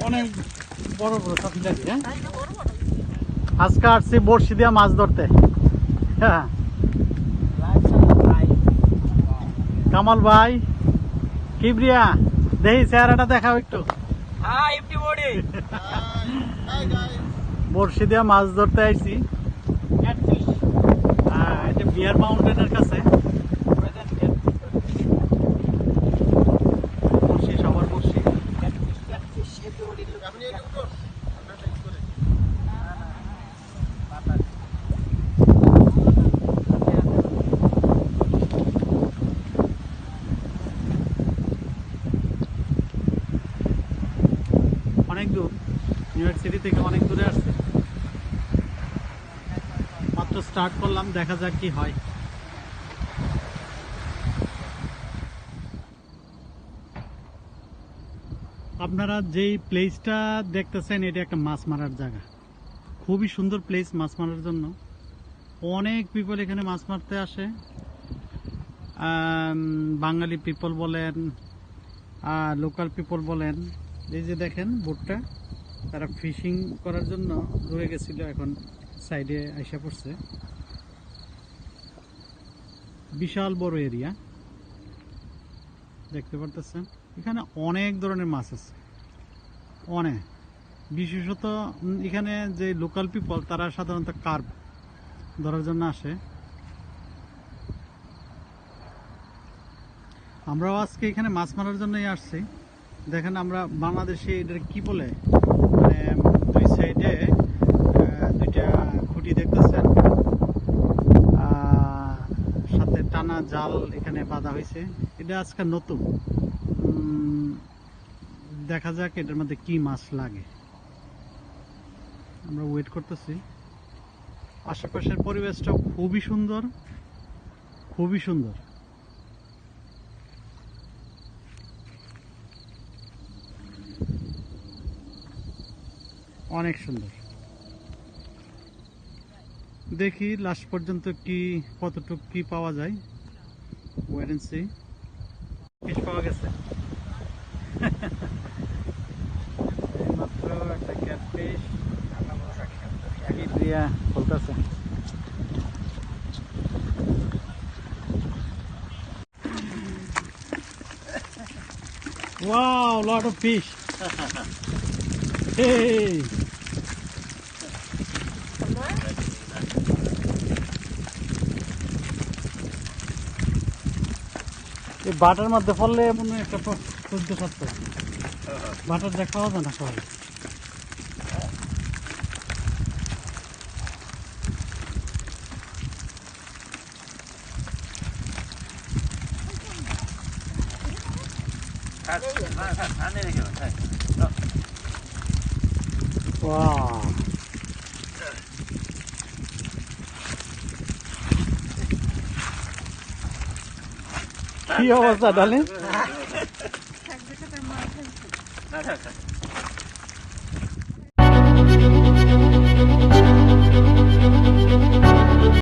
অনেক বড় বড় সব বিলাতি। হ্যাঁ, আজকে আসছি বড়শি দিয়া মাছ ধরতে। হ্যাঁ, কামাল ভাই, কিবরিয়া, দেখি চেহারাটা দেখাও একটু। বড়শি দিয়া মাছ ধরতে আইছি এটা বিয়ার মাউন্টেনের কাছে। বড়শি, সবার বড়শি। অনেক দূর, নিউ ইয়র্ক সিটি থেকে অনেক দূরে আসছে। মাত্র স্টার্ট করলাম, দেখা যাক কি হয়। আপনারা যেই প্লেসটা দেখতেছেন এটা একটা মাছ মারার জায়গা। খুবই সুন্দর প্লেস মাছ মারার জন্য। অনেক পিপল এখানে মাছ মারতে আসে। বাঙালি পিপল বলেন, লোকাল পিপল বলেন। এই যে দেখেন বোটটা, তারা ফিশিং করার জন্য রয়ে গেছিল, এখন সাইডে আইসা পড়ছে। বিশাল বড় এরিয়া দেখতে পারতেছেন। এখানে অনেক ধরনের মাছ আছে, অনেক। বিশেষত এখানে যে লোকাল পিপল তারা সাধারণত কার্প ধরার জন্য আসে। আমরাও আজকে এখানে মাছ মারার জন্যই আসছি। দেখেন আমরা বাংলাদেশে এটার কি বলে, মানে দুই সাইডে দুইটা খুঁটি দেখতেছেন, সাথে টানা জাল এখানে বাঁধা হয়েছে। এটা আজকে নতুন, দেখা যাক এটার মধ্যে কি মাছ লাগে। আমরা ওয়েট করতেছি। আশেপাশের পরিবেশটাও খুবই সুন্দর, খুবই সুন্দর। অনেক সুন্দর। দেখি লাস্ট পর্যন্ত কি কতটুকু কি পাওয়া যায়। Wait and see. ফিশ পাওয়া গেছে মাত্র একটা ক্যাটফিশ দিয়া বলতেছে। Wow, lot of fish. Hey. এই বাটার মধ্যে পড়লে মনে একটা সহ্য করতে, বাটার যা খাওয়া যায় না সবাই। Wow. কি অবস্থা ডার্লিং?